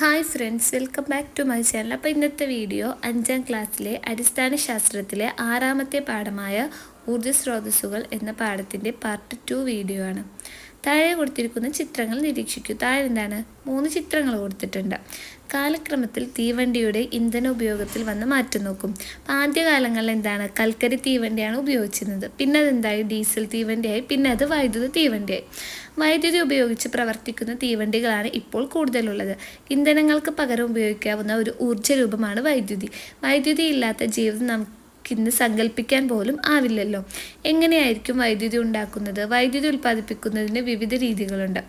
Hi friends, welcome back to my channel. അപ്പോൾ ഇന്നത്തെ video 5ാം ക്ലാസ്സിലെ അടിസ്ഥാന ശാസ്ത്രത്തിലെ 6ാമത്തെ പാഠമായ ഊർജ്ജ സ്രോതസ്സുകൾ എന്ന പാഠത്തിൻ്റെ പാർട്ട് 2 വീഡിയോ ആണ്. താഴെ കൊടുത്തിരിക്കുന്ന ചിത്രങ്ങൾ നിരീക്ഷിക്കൂ. താഴെ എന്താണ് 3 ചിത്രങ്ങൾ കൊടുത്തിട്ടുണ്ട്. കാലക്രമത്തിൽ തീവണ്ടിയുടെ ഇന്ധന ഉപയോഗത്തിൽ വന്ന മാറ്റം നോക്കും. ആദ്യകാലങ്ങളിൽ എന്താണ് കൽക്കരി തീവണ്ടിയാണ് ഉപയോഗിച്ചിരുന്നത്. പിന്നെ അതെന്തായി ഡീസൽ തീവണ്ടിയായി. പിന്നെ അത് വൈദ്യുത തീവണ്ടിയായി. വൈദ്യുതി ഉപയോഗിച്ച് പ്രവർത്തിക്കുന്ന തീവണ്ടികളാണ് ഇപ്പോൾ കൂടുതലുള്ളത്. ഇന്ധനങ്ങൾക്ക് പകരം ഉപയോഗിക്കാവുന്ന ഒരു ഊർജ്ജ രൂപമാണ് വൈദ്യുതി. വൈദ്യുതി ഇല്ലാത്ത ജീവിതം നമുക്കിന്ന് സങ്കല്പിക്കാൻ പോലും ആവില്ലല്ലോ. എങ്ങനെയായിരിക്കും വൈദ്യുതി ഉണ്ടാക്കുന്നത്? വൈദ്യുതി ഉൽപ്പാദിപ്പിക്കുന്നതിന് വിവിധ രീതികളുണ്ട്.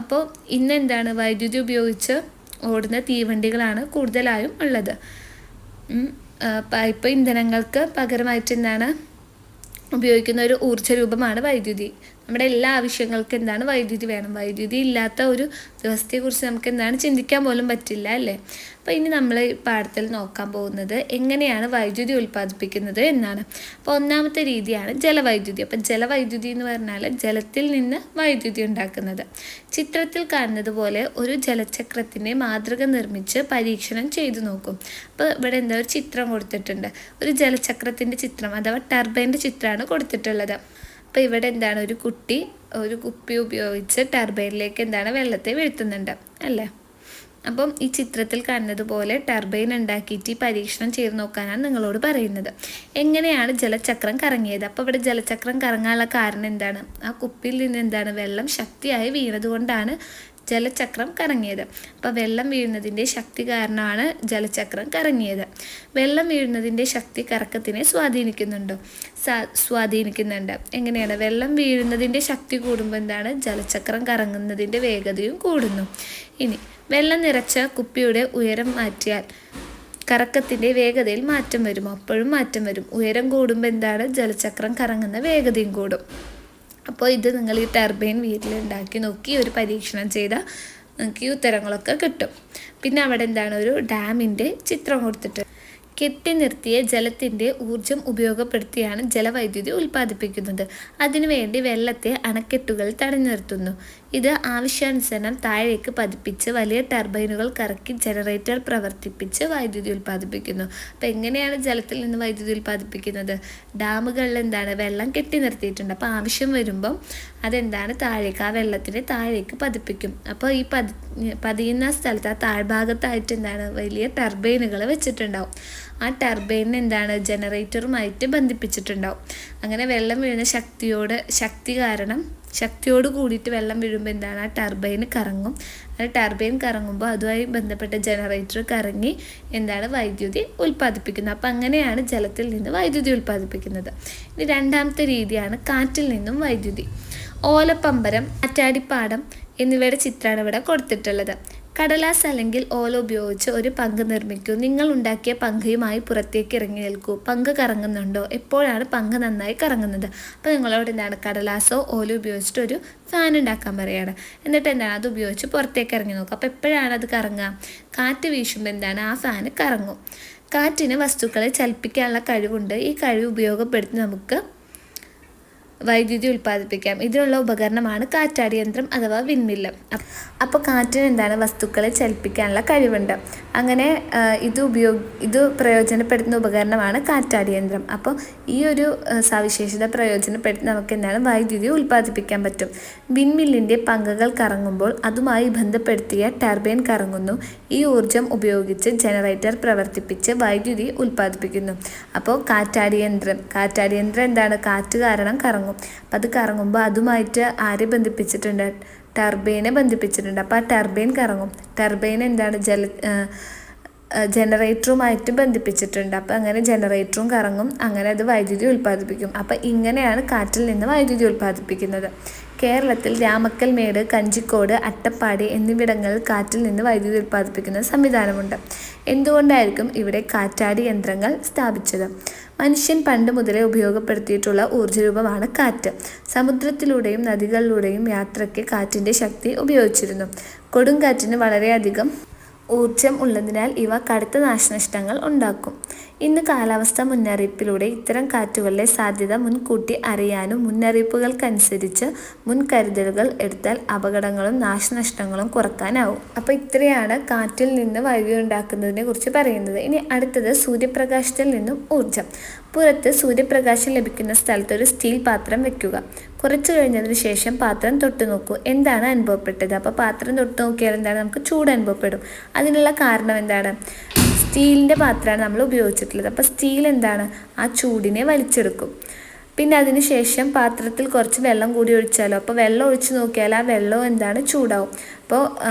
അപ്പോൾ ഇന്ന് എന്താണ് വൈദ്യുതി ഉപയോഗിച്ച് ഓടുന്ന തീവണ്ടികളാണ് കൂടുതലായും ഉള്ളത്. ഇപ്പോൾ ഇന്ധനങ്ങൾക്ക് പകരമായിട്ട് എന്താണ് ഉപയോഗിക്കുന്ന ഒരു ഊർജ്ജ രൂപമാണ് വൈദ്യുതി. നമ്മുടെ എല്ലാ ആവശ്യങ്ങൾക്കും എന്താണ് വൈദ്യുതി വേണം. വൈദ്യുതി ഇല്ലാത്ത ഒരു ദിവസത്തെക്കുറിച്ച് നമുക്ക് എന്താണ് ചിന്തിക്കാൻ പോലും പറ്റില്ല അല്ലേ. അപ്പോൾ ഇനി നമ്മൾ ഈ പാഠത്തിൽ നോക്കാൻ പോകുന്നത് എങ്ങനെയാണ് വൈദ്യുതി ഉൽപ്പാദിപ്പിക്കുന്നത് എന്നാണ്. അപ്പോൾ ഒന്നാമത്തെ രീതിയാണ് ജലവൈദ്യുതി. അപ്പം ജലവൈദ്യുതി എന്ന് പറഞ്ഞാൽ ജലത്തിൽ നിന്ന് വൈദ്യുതി ഉണ്ടാക്കുന്നത്. ചിത്രത്തിൽ കാണുന്നത് പോലെ ഒരു ജലചക്രത്തിൻ്റെ മാതൃക നിർമ്മിച്ച് പരീക്ഷണം ചെയ്തു നോക്കും. അപ്പോൾ ഇവിടെ എന്താ ഒരു ചിത്രം കൊടുത്തിട്ടുണ്ട്. ഒരു ജലചക്രത്തിൻ്റെ ചിത്രം അഥവാ ടർബൈൻ്റെ ചിത്രമാണ് കൊടുത്തിട്ടുള്ളത്. അപ്പോൾ ഇവിടെ എന്താണ് ഒരു കുട്ടി ഒരു കുപ്പി ഉപയോഗിച്ച് ടർബൈനിലേക്ക് എന്താണ് വെള്ളത്തെ വീഴ്ത്തുന്നുണ്ട് അല്ലേ. അപ്പം ഈ ചിത്രത്തിൽ കാണുന്നത് പോലെ ടർബൈൻ ഉണ്ടാക്കിയിട്ട് ഈ പരീക്ഷണം ചെയ്ത് നോക്കാനാണ് നിങ്ങളോട് പറയുന്നത്. എങ്ങനെയാണ് ജലചക്രം കറങ്ങിയത്? അപ്പോൾ ഇവിടെ ജലചക്രം കറങ്ങാനുള്ള കാരണം എന്താണ്? ആ കുപ്പിയിൽ നിന്ന് എന്താണ് വെള്ളം ശക്തിയായി വീണത് കൊണ്ടാണ് ജലചക്രം കറങ്ങിയത്. അപ്പോൾ വെള്ളം വീഴുന്നതിൻ്റെ ശക്തി കാരണമാണ് ജലചക്രം കറങ്ങിയത്. വെള്ളം വീഴുന്നതിൻ്റെ ശക്തി കറക്കത്തിനെ സ്വാധീനിക്കുന്നുണ്ട്. എങ്ങനെയാണ്? വെള്ളം വീഴുന്നതിൻ്റെ ശക്തി കൂടുമ്പോൾ എന്താണ് ജലചക്രം കറങ്ങുന്നതിൻ്റെ വേഗതയും കൂടുന്നു. ഇനി വെള്ളം നിറച്ച കുപ്പിയുടെ ഉയരം മാറ്റിയാൽ കറക്കത്തിൻ്റെ വേഗതയിൽ മാറ്റം വരുമോ? അപ്പോഴും മാറ്റം വരും. ഉയരം കൂടുമ്പോൾ എന്താണ് ജലചക്രം കറങ്ങുന്ന വേഗതയും കൂടും. അപ്പോൾ ഇത് നിങ്ങൾ ഈ ടർബൈൻ വീട്ടിലുണ്ടാക്കി നോക്കി ഒരു പരീക്ഷണം ചെയ്താൽ നിങ്ങൾക്ക് ഈ ഉത്തരങ്ങളൊക്കെ കിട്ടും. പിന്നെ അവിടെ എന്താണ് ഒരു ഡാമിൻ്റെ ചിത്രം കൊടുത്തിട്ട് കെട്ടി നിർത്തിയ ജലത്തിൻ്റെ ഊർജം ഉപയോഗപ്പെടുത്തിയാണ് ജലവൈദ്യുതി ഉൽപ്പാദിപ്പിക്കുന്നത്. അതിനുവേണ്ടി വെള്ളത്തെ അണക്കെട്ടുകൾ തടഞ്ഞു നിർത്തുന്നു. ഇത് ആവശ്യാനുസരണം താഴേക്ക് പതിപ്പിച്ച് വലിയ ടർബൈനുകൾ കറക്കി ജനറേറ്റർ പ്രവർത്തിപ്പിച്ച് വൈദ്യുതി ഉൽപ്പാദിപ്പിക്കുന്നു. അപ്പോൾ എങ്ങനെയാണ് ജലത്തിൽ നിന്ന് വൈദ്യുതി ഉൽപ്പാദിപ്പിക്കുന്നത്? ഡാമുകളിൽ എന്താണ് വെള്ളം കെട്ടി നിർത്തിയിട്ടുണ്ട്. അപ്പോൾ ആവശ്യം വരുമ്പം അതെന്താണ് താഴേക്ക് ആ വെള്ളത്തിന് താഴേക്ക് പതിപ്പിക്കും. അപ്പോൾ ഈ പതിയുന്ന സ്ഥലത്ത് ആ താഴ്ഭാഗത്തായിട്ട് എന്താണ് വലിയ ടർബൈനുകൾ വെച്ചിട്ടുണ്ടാവും. ആ ടർബൈനിന് എന്താണ് ജനറേറ്ററുമായിട്ട് ബന്ധിപ്പിച്ചിട്ടുണ്ടാവും. അങ്ങനെ വെള്ളം വീഴുന്ന ശക്തിയോട് കൂടിയിട്ട് വെള്ളം വീഴുമ്പോൾ എന്താണ് ആ ടർബൈന് കറങ്ങും. ആ ടർബൈൻ കറങ്ങുമ്പോൾ അതുമായി ബന്ധപ്പെട്ട ജനറേറ്റർ കറങ്ങി എന്താണ് വൈദ്യുതി ഉൽപ്പാദിപ്പിക്കുന്നത്. അപ്പം അങ്ങനെയാണ് ജലത്തിൽ നിന്ന് വൈദ്യുതി ഉൽപ്പാദിപ്പിക്കുന്നത്. ഇനി രണ്ടാമത്തെ രീതിയാണ് കാറ്റിൽ നിന്നും വൈദ്യുതി. ഓലപ്പമ്പരം, കാറ്റാടിപ്പാടം എന്നിവയുടെ ചിത്രമാണ് ഇവിടെ കൊടുത്തിട്ടുള്ളത്. കടലാസ് അല്ലെങ്കിൽ ഓല ഉപയോഗിച്ച് ഒരു പങ്ക് നിർമ്മിക്കൂ. നിങ്ങൾ ഉണ്ടാക്കിയ പങ്കയുമായി പുറത്തേക്ക് ഇറങ്ങി നിൽക്കൂ. പങ്ക് കറങ്ങുന്നുണ്ടോ? എപ്പോഴാണ് പങ്ക് നന്നായി കറങ്ങുന്നത്? അപ്പോൾ നിങ്ങളോട് എന്താണ് കടലാസോ ഓല ഉപയോഗിച്ചിട്ട് ഒരു ഫാൻ ഉണ്ടാക്കാൻ പറയുകയാണ്. എന്നിട്ട് എന്താണ് അത് ഉപയോഗിച്ച് പുറത്തേക്ക് ഇറങ്ങി നോക്കുക. അപ്പോൾ എപ്പോഴാണ് അത് കറങ്ങുക? കാറ്റ് വീശുമ്പോൾ എന്താണ് ആ ഫാന് കറങ്ങും. കാറ്റിന് വസ്തുക്കളെ ചലിപ്പിക്കാനുള്ള കഴിവുണ്ട്. ഈ കഴിവ് ഉപയോഗപ്പെടുത്തി നമുക്ക് വൈദ്യുതി ഉൽപ്പാദിപ്പിക്കാം. ഇതിനുള്ള ഉപകരണമാണ് കാറ്റാടി യന്ത്രം അഥവാ വിൻമില്ല്. അപ്പോൾ കാറ്റിന് എന്താണ് വസ്തുക്കളെ ചലിപ്പിക്കാനുള്ള കഴിവുണ്ട്. അങ്ങനെ ഇത് പ്രയോജനപ്പെടുത്തുന്ന ഉപകരണമാണ് കാറ്റാടി യന്ത്രം. അപ്പോൾ ഈ ഒരു സവിശേഷത പ്രയോജനപ്പെടുത്തി നമുക്ക് എന്താണ് വൈദ്യുതി ഉൽപ്പാദിപ്പിക്കാൻ പറ്റും. വിൻമില്ലിൻ്റെ പങ്കകൾ കറങ്ങുമ്പോൾ അതുമായി ബന്ധപ്പെടുത്തിയ ടർബൈൻ കറങ്ങുന്നു. ഈ ഊർജം ഉപയോഗിച്ച് ജനറേറ്റർ പ്രവർത്തിപ്പിച്ച് വൈദ്യുതി ഉൽപ്പാദിപ്പിക്കുന്നു. അപ്പോൾ കാറ്റാടി യന്ത്രം എന്താണ് കാറ്റ് കാരണം കറങ്ങും. അപ്പം അത് കറങ്ങുമ്പോൾ അതുമായിട്ട് ആരെ ബന്ധിപ്പിച്ചിട്ടുണ്ട്? ടർബൈനെ ബന്ധിപ്പിച്ചിട്ടുണ്ട്. അപ്പോൾ ആ ടർബൈൻ കറങ്ങും. ടർബൈൻ എന്താണ് ജനറേറ്ററുമായിട്ട് ബന്ധിപ്പിച്ചിട്ടുണ്ട്. അപ്പോൾ അങ്ങനെ ജനറേറ്ററും കറങ്ങും. അങ്ങനെ അത് വൈദ്യുതി ഉൽപ്പാദിപ്പിക്കും. അപ്പോൾ ഇങ്ങനെയാണ് കാറ്റിൽ നിന്ന് വൈദ്യുതി ഉൽപ്പാദിപ്പിക്കുന്നത്. കേരളത്തിൽ രാമക്കൽമേട്, കഞ്ചിക്കോട്, അട്ടപ്പാടി എന്നിവിടങ്ങളിൽ കാറ്റിൽ നിന്ന് വൈദ്യുതി ഉൽപ്പാദിപ്പിക്കുന്ന സംവിധാനമുണ്ട്. എന്തുകൊണ്ടായിരിക്കും ഇവിടെ കാറ്റാടി യന്ത്രങ്ങൾ സ്ഥാപിച്ചത്? മനുഷ്യൻ പണ്ട് മുതലേ ഉപയോഗപ്പെടുത്തിയിട്ടുള്ള ഊർജ്ജരൂപമാണ് കാറ്റ്. സമുദ്രത്തിലൂടെയും നദികളിലൂടെയും യാത്രയ്ക്ക് കാറ്റിൻ്റെ ശക്തി ഉപയോഗിച്ചിരുന്നു. കൊടുങ്കാറ്റിന് വളരെയധികം ഊർജം ഉള്ളതിനാൽ ഇവ കടുത്ത നാശനഷ്ടങ്ങൾ ഉണ്ടാക്കും. ഇന്ന് കാലാവസ്ഥാ മുന്നറിയിപ്പിലൂടെ ഇത്തരം കാറ്റുകളുടെ സാധ്യത മുൻകൂട്ടി അറിയാനും മുന്നറിയിപ്പുകൾക്കനുസരിച്ച് മുൻകരുതലുകൾ എടുത്താൽ അപകടങ്ങളും നാശനഷ്ടങ്ങളും കുറക്കാനാവും. അപ്പോൾ ഇത്രയാണ് കാറ്റിൽ നിന്ന് വൈദ്യുതി ഉണ്ടാക്കുന്നതിനെ കുറിച്ച് പറയുന്നത്. ഇനി അടുത്തത് സൂര്യപ്രകാശത്തിൽ നിന്നും ഊർജം. പുറത്ത് സൂര്യപ്രകാശം ലഭിക്കുന്ന സ്ഥലത്ത് ഒരു സ്റ്റീൽ പാത്രം വെക്കുക. കുറച്ച് കഴിഞ്ഞതിന് ശേഷം പാത്രം തൊട്ട് നോക്കൂ. എന്താണ് അനുഭവപ്പെട്ടത്? അപ്പോൾ പാത്രം തൊട്ട് നോക്കിയാൽ എന്താണ്? നമുക്ക് ചൂട് അനുഭവപ്പെടും. അതിനുള്ള കാരണം എന്താണ്? സ്റ്റീലിൻ്റെ പാത്രമാണ് നമ്മൾ ഉപയോഗിച്ചിട്ടുള്ളത്. അപ്പോൾ സ്റ്റീൽ എന്താണ്? ആ ചൂടിനെ വലിച്ചെടുക്കും. പിന്നെ അതിന് ശേഷം പാത്രത്തിൽ കുറച്ച് വെള്ളം കൂടി ഒഴിച്ചാലോ, അപ്പോൾ വെള്ളം ഒഴിച്ച് നോക്കിയാൽ ആ വെള്ളവും എന്താണ്? ചൂടാവും. അപ്പോൾ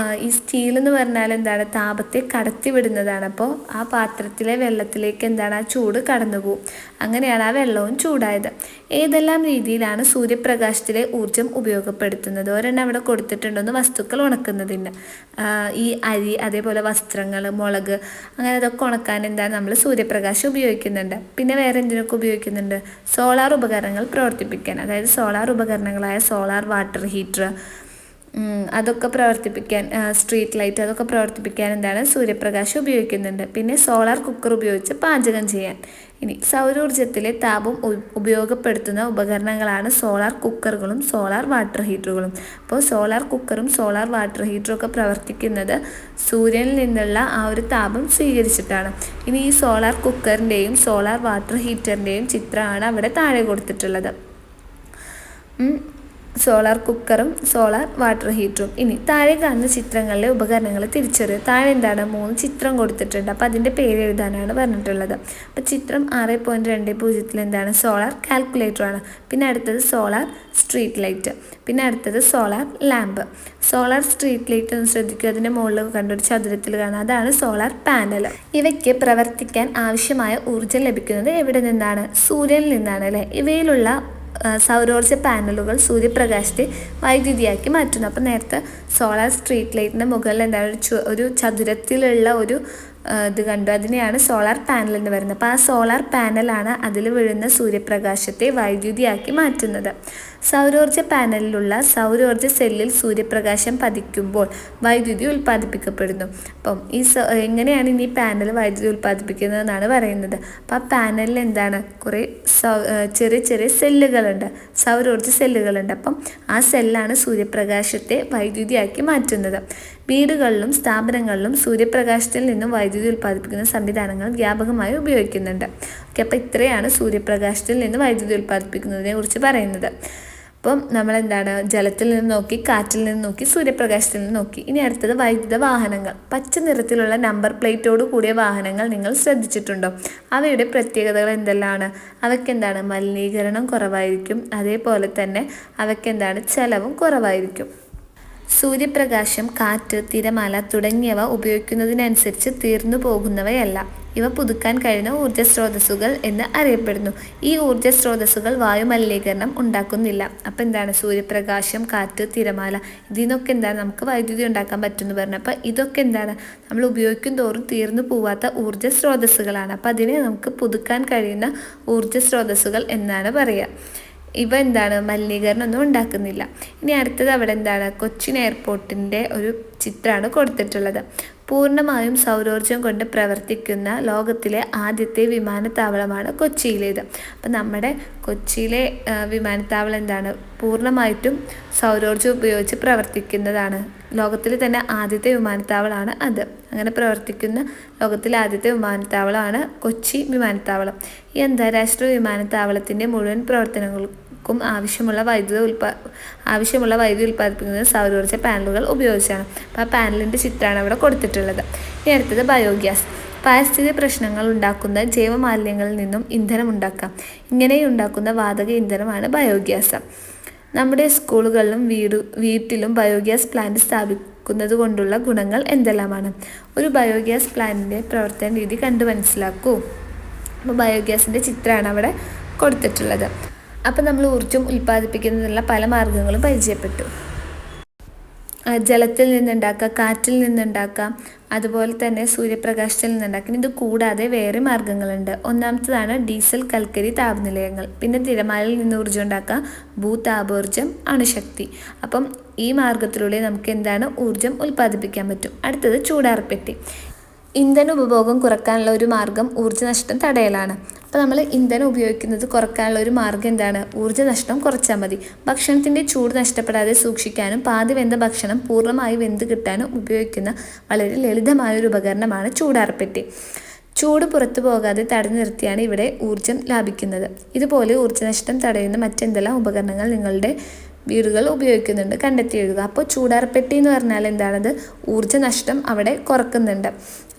ഈ സ്റ്റീൽ എന്ന് പറഞ്ഞാൽ എന്താണ്? താപത്തെ കടത്തി വിടുന്നതാണ്. അപ്പോൾ ആ പാത്രത്തിലെ വെള്ളത്തിലേക്ക് എന്താണ്? ആ ചൂട് കടന്നു പോകും. അങ്ങനെയാണ് ആ വെള്ളവും ചൂടായത്. ഏതെല്ലാം രീതിയിലാണ് സൂര്യപ്രകാശത്തിലെ ഊർജം ഉപയോഗപ്പെടുത്തുന്നത്? ഒരെണ്ണം അവിടെ കൊടുത്തിട്ടുണ്ടെന്ന് വസ്തുക്കൾ ഉണക്കുന്നതിന്. ഈ അരി, അതേപോലെ വസ്ത്രങ്ങൾ, മുളക്, അങ്ങനെ അതൊക്കെ ഉണക്കാൻ എന്താണ്? നമ്മൾ സൂര്യപ്രകാശം ഉപയോഗിക്കുന്നുണ്ട്. പിന്നെ വേറെ എന്തിനൊക്കെ ഉപയോഗിക്കുന്നുണ്ട്? സോളാർ ഉപകരണങ്ങൾ പ്രവർത്തിപ്പിക്കാൻ, അതായത് സോളാർ ഉപകരണങ്ങളായ സോളാർ വാട്ടർ ഹീറ്റർ, അതൊക്കെ പ്രവർത്തിപ്പിക്കാൻ, സ്ട്രീറ്റ് ലൈറ്റ്, അതൊക്കെ പ്രവർത്തിപ്പിക്കാൻ എന്താണ്? സൂര്യപ്രകാശം ഉപയോഗിക്കുന്നുണ്ട്. പിന്നെ സോളാർ കുക്കർ ഉപയോഗിച്ച് പാചകം ചെയ്യാൻ. ഇനി സൗരോർജ്ജത്തിലെ താപം ഉപയോഗപ്പെടുത്തുന്ന ഉപകരണങ്ങളാണ് സോളാർ കുക്കറുകളും സോളാർ വാട്ടർ ഹീറ്ററുകളും. അപ്പോൾ സോളാർ കുക്കറും സോളാർ വാട്ടർ ഹീറ്ററും ഒക്കെ പ്രവർത്തിക്കുന്നത് സൂര്യനിൽ നിന്നുള്ള ആ ഒരു താപം സ്വീകരിച്ചിട്ടാണ്. ഇനി ഈ സോളാർ കുക്കറിൻ്റെയും സോളാർ വാട്ടർ ഹീറ്ററിൻ്റെയും ചിത്രമാണ് അവിടെ താഴെ കൊടുത്തിട്ടുള്ളത്. സോളാർ കുക്കറും സോളാർ വാട്ടർ ഹീറ്ററും. ഇനി താഴെ കാണുന്ന ചിത്രങ്ങളിലെ ഉപകരണങ്ങൾ തിരിച്ചറിയുക. താഴെ എന്താണ്? 3 ചിത്രം കൊടുത്തിട്ടുണ്ട്. അപ്പോൾ അതിൻ്റെ പേര് എഴുതാനാണ് പറഞ്ഞിട്ടുള്ളത്. അപ്പോൾ ചിത്രം 6.20 എന്താണ്? സോളാർ കാൽക്കുലേറ്ററാണ്. പിന്നെ അടുത്തത് സോളാർ സ്ട്രീറ്റ് ലൈറ്റ്. പിന്നെ അടുത്തത് solar lamp. Solar street light ഒന്ന് ശ്രദ്ധിക്കുക. അതിൻ്റെ മുകളിൽ കണ്ടൊരു ചതുരത്തിൽ കാണാം, അതാണ് സോളാർ പാനൽ. ഇവയ്ക്ക് പ്രവർത്തിക്കാൻ ആവശ്യമായ ഊർജ്ജം ലഭിക്കുന്നത് എവിടെ നിന്നാണ്? സൂര്യനിൽ നിന്നാണ് അല്ലേ? ഇവയിലുള്ള സൗരോർജ്ജ പാനലുകൾ സൂര്യപ്രകാശത്തെ വൈദ്യുതിയാക്കി മാറ്റുന്നു. അപ്പോൾ നേരത്തെ സോളാർ സ്ട്രീറ്റ് ലൈറ്റിൻ്റെ മുകളിൽ എന്താണ്? ഒരു ചതുരത്തിലുള്ള ഒരു ഇത് കണ്ടു, അതിനെയാണ് സോളാർ പാനൽ എന്ന് പറയുന്നത്. അപ്പോൾ ആ സോളാർ പാനലാണ് അതിൽ വീഴുന്ന സൂര്യപ്രകാശത്തെ വൈദ്യുതിയാക്കി മാറ്റുന്നത്. സൗരോർജ്ജ പാനലിലുള്ള സൗരോർജ്ജ സെല്ലിൽ സൂര്യപ്രകാശം പതിക്കുമ്പോൾ വൈദ്യുതി ഉൽപ്പാദിപ്പിക്കപ്പെടുന്നു. അപ്പം എങ്ങനെയാണ് ഇനി പാനൽ വൈദ്യുതി ഉൽപ്പാദിപ്പിക്കുന്നതെന്നാണ് പറയുന്നത്. അപ്പോൾ ആ പാനലിൽ എന്താണ്? കുറേ ചെറിയ ചെറിയ സെല്ലുകളുണ്ട്, സൗരോർജ്ജ സെല്ലുകളുണ്ട്. അപ്പം ആ സെല്ലാണ് സൂര്യപ്രകാശത്തെ വൈദ്യുതിയാക്കി മാറ്റുന്നത്. വീടുകളിലും സ്ഥാപനങ്ങളിലും സൂര്യപ്രകാശത്തിൽ നിന്നും വൈദ്യുതി ഉൽപ്പാദിപ്പിക്കുന്ന സംവിധാനങ്ങൾ വ്യാപകമായി ഉപയോഗിക്കുന്നുണ്ട്. ഓക്കെ, അപ്പോൾ ഇത്രയാണ് സൂര്യപ്രകാശത്തിൽ നിന്ന് വൈദ്യുതി ഉൽപ്പാദിപ്പിക്കുന്നതിനെ കുറിച്ച് പറയുന്നത്. അപ്പം നമ്മളെന്താണ്? ജലത്തിൽ നിന്ന് നോക്കി, കാറ്റിൽ നിന്ന് നോക്കി, സൂര്യപ്രകാശത്തിൽ നിന്ന് നോക്കി. ഇനി അടുത്തത് വൈദ്യുത വാഹനങ്ങൾ. പച്ച നിറത്തിലുള്ള നമ്പർ പ്ലേറ്റോട് കൂടിയ വാഹനങ്ങൾ നിങ്ങൾ ശ്രദ്ധിച്ചിട്ടുണ്ടോ? അവയുടെ പ്രത്യേകതകൾ എന്തെല്ലാമാണ്? അവയ്ക്കെന്താണ്? മലിനീകരണം കുറവായിരിക്കും. അതേപോലെ തന്നെ അവയ്ക്കെന്താണ്? ചെലവും കുറവായിരിക്കും. സൂര്യപ്രകാശം, കാറ്റ്, തിരമാല തുടങ്ങിയവ ഉപയോഗിക്കുന്നതിനനുസരിച്ച് തീർന്നു പോകുന്നവയല്ല. ഇവ പുതുക്കാൻ കഴിയുന്ന ഊർജ്ജ സ്രോതസ്സുകൾ എന്ന് അറിയപ്പെടുന്നു. ഈ ഊർജ്ജ സ്രോതസ്സുകൾ വായുമലിനീകരണം ഉണ്ടാക്കുന്നില്ല. അപ്പോൾ എന്താണ്? സൂര്യപ്രകാശം, കാറ്റ്, തിരമാല, ഇതിനൊക്കെ എന്താണ്? നമുക്ക് വൈദ്യുതി ഉണ്ടാക്കാൻ പറ്റുമെന്ന് പറഞ്ഞു. അപ്പോൾ ഇതൊക്കെ എന്താണ്? നമ്മൾ ഉപയോഗിക്കും തോറും തീർന്നു പോവാത്ത ഊർജ്ജ സ്രോതസ്സുകളാണ്. അപ്പോൾ അതിനെ നമുക്ക് പുതുക്കാൻ കഴിയുന്ന ഊർജ്ജ സ്രോതസ്സുകൾ എന്നാണ് പറയുക. ഇവ എന്താണ്? മലിനീകരണം ഒന്നും ഉണ്ടാക്കുന്നില്ല. ഇനി അടുത്തത് അവിടെ എന്താണ്? കൊച്ചിൻ എയർപോർട്ടിൻ്റെ ഒരു ചിത്രമാണ് കൊടുത്തിട്ടുള്ളത്. പൂർണ്ണമായും സൗരോർജ്ജം കൊണ്ട് പ്രവർത്തിക്കുന്ന ലോകത്തിലെ ആദ്യത്തെ വിമാനത്താവളമാണ് കൊച്ചിയിലേത്. അപ്പം നമ്മുടെ കൊച്ചിയിലെ വിമാനത്താവളം എന്താണ്? പൂർണ്ണമായിട്ടും സൗരോർജ്ജം ഉപയോഗിച്ച് പ്രവർത്തിക്കുന്നതാണ്. ലോകത്തിലെ തന്നെ ആദ്യത്തെ വിമാനത്താവളമാണ് അത്. അങ്ങനെ പ്രവർത്തിക്കുന്ന ലോകത്തിലെ ആദ്യത്തെ വിമാനത്താവളമാണ് കൊച്ചി വിമാനത്താവളം. ഈ അന്താരാഷ്ട്ര വിമാനത്താവളത്തിൻ്റെ മുഴുവൻ പ്രവർത്തനങ്ങൾക്കും ആവശ്യമുള്ള വൈദ്യുതി ഉൽപ്പാദിപ്പിക്കുന്നത് സൗരോർജ്ജ പാനലുകൾ ഉപയോഗിച്ചാണ്. അപ്പോൾ ആ പാനലിൻ്റെ ചിത്രമാണ് അവിടെ കൊടുത്തിട്ടുള്ളത്. ഇനി അടുത്തത് ബയോഗ്യാസ്. പാരിസ്ഥിതിക പ്രശ്നങ്ങൾ ഉണ്ടാക്കുന്ന ജൈവമാലിന്യങ്ങളിൽ നിന്നും ഇന്ധനം ഉണ്ടാക്കാം. ഇങ്ങനെ ഉണ്ടാക്കുന്ന വാതക ഇന്ധനമാണ് ബയോഗ്യാസ്. നമ്മുടെ സ്കൂളുകളിലും വീട്ടിലും ബയോഗ്യാസ് പ്ലാന്റ് സ്ഥാപിക്കുന്നത് കൊണ്ടുള്ള ഗുണങ്ങൾ എന്തെല്ലാമാണ്? ഒരു ബയോഗ്യാസ് പ്ലാന്റിൻ്റെ പ്രവർത്തന രീതി കണ്ടു മനസ്സിലാക്കൂ. അപ്പോൾ ബയോഗ്യാസിൻ്റെ ചിത്രമാണ് അവിടെ കൊടുത്തിട്ടുള്ളത്. അപ്പോൾ നമ്മൾ ഊർജ്ജം ഉൽപ്പാദിപ്പിക്കുന്നതിനുള്ള പല മാർഗ്ഗങ്ങളും പരിചയപ്പെട്ടു. ജലത്തിൽ നിന്നുണ്ടാക്കാം, കാറ്റിൽ നിന്നുണ്ടാക്കാം, അതുപോലെ തന്നെ സൂര്യപ്രകാശത്തിൽ നിന്നുണ്ടാക്കാം. ഇത് കൂടാതെ വേറെ മാർഗ്ഗങ്ങളുണ്ട്. ഒന്നാമത്തേതാണ് ഡീസൽ, കൽക്കരി താപനിലയങ്ങൾ. പിന്നെ തിരമാലയിൽ നിന്ന് ഊർജ്ജം ഉണ്ടാക്കാം, ഭൂതാപോർജ്ജം, അണുശക്തി. അപ്പം ഈ മാർഗത്തിലൂടെ നമുക്ക് എന്താണ് ഊർജ്ജം ഉൽപ്പാദിപ്പിക്കാൻ പറ്റും. അടുത്തത് ചൂടാർപ്പെട്ടി. ഇന്ധന ഉപഭോഗം കുറയ്ക്കാനുള്ള ഒരു മാർഗ്ഗം ഊർജ്ജനഷ്ടം തടയലാണ്. അപ്പോൾ നമ്മൾ ഇന്ധനം ഉപയോഗിക്കുന്നത് കുറയ്ക്കാനുള്ള ഒരു മാർഗ്ഗം എന്താണ്? ഊർജ്ജനഷ്ടം കുറച്ചാൽ മതി. ഭക്ഷണത്തിൻ്റെ ചൂട് നഷ്ടപ്പെടാതെ സൂക്ഷിക്കാനും പാതി വെന്ത ഭക്ഷണം പൂർണ്ണമായി വെന്ത് കിട്ടാനും ഉപയോഗിക്കുന്ന വളരെ ലളിതമായൊരു ഉപകരണമാണ് ചൂടാർപ്പെട്ടി. ചൂട് പുറത്തു പോകാതെ തടഞ്ഞു നിർത്തിയാണ് ഇവിടെ ഊർജ്ജം ലാഭിക്കുന്നത്. ഇതുപോലെ ഊർജ്ജനഷ്ടം തടയുന്ന മറ്റെന്തെല്ലാം ഉപകരണങ്ങൾ നിങ്ങളുടെ വീടുകൾ ഉപയോഗിക്കുന്നുണ്ട് കണ്ടെത്തി എഴുതുക. അപ്പോൾ ചൂടാർപ്പെട്ടി എന്ന് പറഞ്ഞാൽ എന്താണത്? ഊർജ്ജനഷ്ടം അവിടെ കുറക്കുന്നുണ്ട്.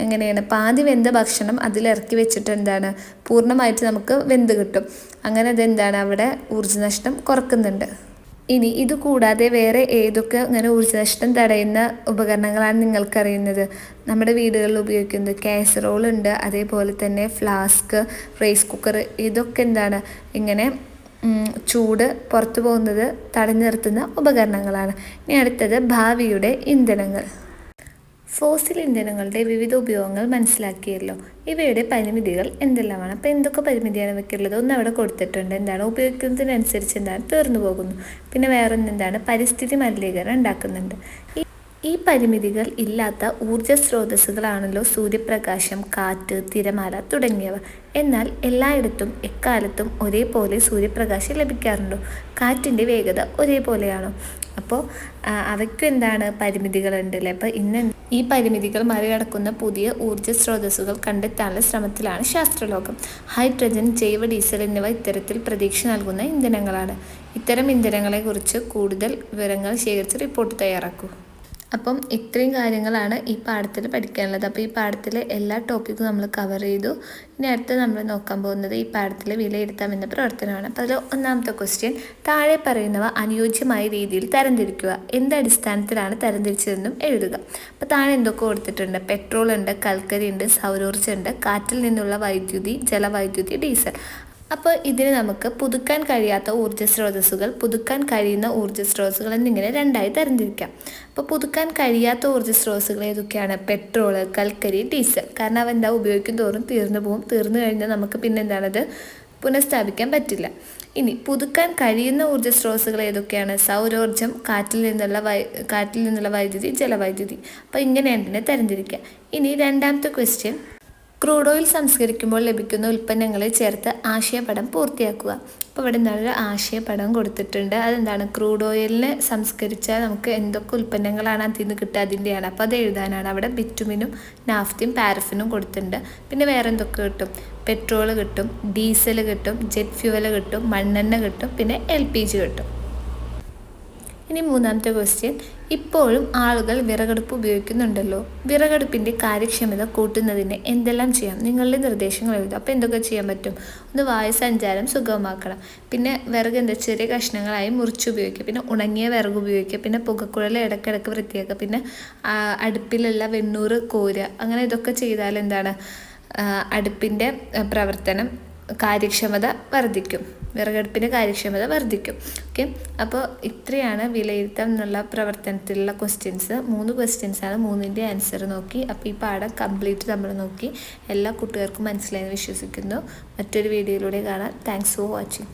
അങ്ങനെയാണ് പാതി വെന്ത ഭക്ഷണം അതിലിറക്കി വെച്ചിട്ട് എന്താണ് പൂർണ്ണമായിട്ട് നമുക്ക് വെന്ത് കിട്ടും. അങ്ങനെ അതെന്താണ് അവിടെ ഊർജ്ജനഷ്ടം കുറക്കുന്നുണ്ട്. ഇനി ഇത് കൂടാതെ വേറെ ഏതൊക്കെ ഇങ്ങനെ ഊർജ്ജനഷ്ടം തടയുന്ന ഉപകരണങ്ങളാണ് നിങ്ങൾക്കറിയുന്നത്? നമ്മുടെ വീടുകളിൽ ഉപയോഗിക്കുന്നത് കാസറോൾ ഉണ്ട്, അതേപോലെ തന്നെ ഫ്ലാസ്ക്, റൈസ് കുക്കർ. ഇതൊക്കെ എന്താണ് ഇങ്ങനെ ചൂട് പുറത്തു പോകുന്നത് തടഞ്ഞു നിർത്തുന്ന ഉപകരണങ്ങളാണ്. ഇനി അടുത്തത് ഭാവിയുടെ ഇന്ധനങ്ങൾ. ഫോസിൽ ഇന്ധനങ്ങളുടെ വിവിധ ഉപയോഗങ്ങൾ മനസ്സിലാക്കിയല്ലോ. ഇവയുടെ പരിമിതികൾ എന്തെല്ലാമാണ്? അപ്പോൾ എന്തൊക്കെ പരിമിതിയാണ് ഇവയ്ക്കുള്ളത്? ഒന്ന് അവിടെ കൊടുത്തിട്ടുണ്ട്. എന്താണ്? ഉപയോഗിക്കുന്നതിനനുസരിച്ച് എന്താണ് തീർന്നു പോകുന്നു. പിന്നെ വേറൊന്നെന്താണ്? പരിസ്ഥിതി മലിനീകരണം ഉണ്ടാക്കുന്നുണ്ട്. ഈ പരിമിതികൾ ഇല്ലാത്ത ഊർജ്ജ സ്രോതസ്സുകളാണല്ലോ സൂര്യപ്രകാശം, കാറ്റ്, തിരമാല തുടങ്ങിയവ. എന്നാൽ എല്ലായിടത്തും എക്കാലത്തും ഒരേപോലെ സൂര്യപ്രകാശം ലഭിക്കാറുണ്ടോ? കാറ്റിൻ്റെ വേഗത ഒരേപോലെയാണോ? അപ്പോൾ അവയ്ക്കും എന്താണ് പരിമിതികളുണ്ട് അല്ലേ? അപ്പോൾ ഇന്ന് ഈ പരിമിതികൾ മറികടക്കുന്ന പുതിയ ഊർജ്ജ സ്രോതസ്സുകൾ കണ്ടെത്താനുള്ള ശ്രമത്തിലാണ് ശാസ്ത്രലോകം. ഹൈഡ്രജൻ, ജൈവ ഡീസൽ എന്നിവ ഇത്തരത്തിൽ പ്രതീക്ഷ നൽകുന്ന ഇന്ധനങ്ങളാണ്. ഇത്തരം ഇന്ധനങ്ങളെക്കുറിച്ച് കൂടുതൽ വിവരങ്ങൾ ശേഖരിച്ച് റിപ്പോർട്ട് തയ്യാറാക്കൂ. അപ്പം ഇത്രയും കാര്യങ്ങളാണ് ഈ പാഠത്തിൽ പഠിക്കാനുള്ളത്. അപ്പോൾ ഈ പാഠത്തിലെ എല്ലാ ടോപ്പിക്കും നമ്മൾ കവർ ചെയ്തു. ഇനി അടുത്ത് നമ്മൾ നോക്കാൻ പോകുന്നത് ഈ പാഠത്തിൽ വിലയിരുത്താമെന്ന പ്രവർത്തനമാണ്. അപ്പോൾ അതിൽ ഒന്നാമത്തെ ക്വസ്റ്റ്യൻ, താഴെ പറയുന്നവ അനുയോജ്യമായ രീതിയിൽ തരംതിരിക്കുക. എന്ത് അടിസ്ഥാനത്തിലാണ് തരംതിരിച്ചതെന്നും എഴുതുക. അപ്പോൾ താഴെ എന്തൊക്കെ കൊടുത്തിട്ടുണ്ട്? പെട്രോൾ ഉണ്ട്, കൽക്കരി ഉണ്ട്, സൗരോർജ്ജം ഉണ്ട്, കാറ്റിൽ നിന്നുള്ള വൈദ്യുതി, ജലവൈദ്യുതി, ഡീസൽ. അപ്പോൾ ഇതിന് നമുക്ക് പുതുക്കാൻ കഴിയാത്ത ഊർജ്ജ സ്രോതസ്സുകൾ, പുതുക്കാൻ കഴിയുന്ന ഊർജ്ജ സ്രോതസ്സുകൾ എന്നിങ്ങനെ രണ്ടായി തരംതിരിക്കാം. അപ്പോൾ പുതുക്കാൻ കഴിയാത്ത ഊർജ്ജ സ്രോതസ്സുകൾ ഏതൊക്കെയാണ്? പെട്രോള്, കൽക്കരി, ഡീസൽ. കാരണം അവ എന്താ ഉപയോഗിക്കും തോറും തീർന്നു പോകും. തീർന്നു കഴിഞ്ഞാൽ നമുക്ക് പിന്നെ എന്താണത് പുനഃസ്ഥാപിക്കാൻ പറ്റില്ല. ഇനി പുതുക്കാൻ കഴിയുന്ന ഊർജ്ജ സ്രോതസ്സുകൾ ഏതൊക്കെയാണ്? സൗരോർജ്ജം, കാറ്റിൽ നിന്നുള്ള വൈദ്യുതി, ജലവൈദ്യുതി. അപ്പോൾ ഇങ്ങനെയാണ് ഇതിനെ തരംതിരിക്കുക. ഇനി രണ്ടാമത്തെ ക്വസ്റ്റ്യൻ, ക്രൂഡ് ഓയിൽ സംസ്കരിക്കുമ്പോൾ ലഭിക്കുന്ന ഉൽപ്പന്നങ്ങളെ ചേർത്ത് ആശയപടം പൂർത്തിയാക്കുക. അപ്പോൾ ഇവിടെ എന്താണ് ഒരു ആശയപടം കൊടുത്തിട്ടുണ്ട്. അതെന്താണ്? ക്രൂഡ് ഓയിലിനെ സംസ്കരിച്ചാൽ നമുക്ക് എന്തൊക്കെ ഉൽപ്പന്നങ്ങളാണ് അതിൽ നിന്ന് കിട്ടുക, അതിൻ്റെയാണ്. അപ്പോൾ അത് എഴുതാനാണ്. അവിടെ ബിറ്റുമിനും നാഫ്തയും പാരഫിനും കൊടുത്തിട്ടുണ്ട്. പിന്നെ വേറെ എന്തൊക്കെ കിട്ടും? പെട്രോൾ കിട്ടും, ഡീസൽ കിട്ടും, ജെറ്റ് ഫ്യൂവൽ കിട്ടും, മണ്ണെണ്ണ കിട്ടും, പിന്നെ LPG കിട്ടും. ഇനി മൂന്നാമത്തെ ക്വസ്റ്റ്യൻ, ഇപ്പോഴും ആളുകൾ വിറകടുപ്പ് ഉപയോഗിക്കുന്നുണ്ടല്ലോ. വിറകടുപ്പിൻ്റെ കാര്യക്ഷമത കൂട്ടുന്നതിന് എന്തെല്ലാം ചെയ്യാം? നിങ്ങളുടെ നിർദ്ദേശങ്ങൾ എഴുതുക. അപ്പോൾ എന്തൊക്കെ ചെയ്യാൻ പറ്റും? ഒന്ന്, വായു സഞ്ചാരം സുഗമമാക്കണം. പിന്നെ വിറക് ചെറിയ കഷ്ണങ്ങളായി മുറിച്ചുപയോഗിക്കുക. പിന്നെ ഉണങ്ങിയ വിറക് ഉപയോഗിക്കുക. പിന്നെ പുകക്കുഴൽ ഇടയ്ക്കിടയ്ക്ക് വൃത്തിയാക്കുക. പിന്നെ അടുപ്പിലുള്ള വെണ്ണൂറ് കോരുക. അങ്ങനെ ഇതൊക്കെ ചെയ്താൽ എന്താണ് അടുപ്പിൻ്റെ പ്രവർത്തനം കാര്യക്ഷമത വർദ്ധിക്കും. വിറകടുപ്പിൻ്റെ കാര്യക്ഷമത വർദ്ധിക്കും. ഓക്കെ, അപ്പോൾ ഇത്രയാണ് വിലയിരുത്താം എന്നുള്ള പ്രവർത്തനത്തിലുള്ള ക്വസ്റ്റ്യൻസ്. 3 ക്വസ്റ്റ്യൻസാണ്. 3ൻ്റെ ആൻസർ നോക്കി. അപ്പോൾ ഈ പാഠം കംപ്ലീറ്റ് നമ്മൾ നോക്കി. എല്ലാ കൂട്ടുകാർക്കും മനസ്സിലായെന്ന് വിശ്വസിക്കുന്നു. മറ്റൊരു വീഡിയോയിലൂടെ കാണാം. Thanks for watching.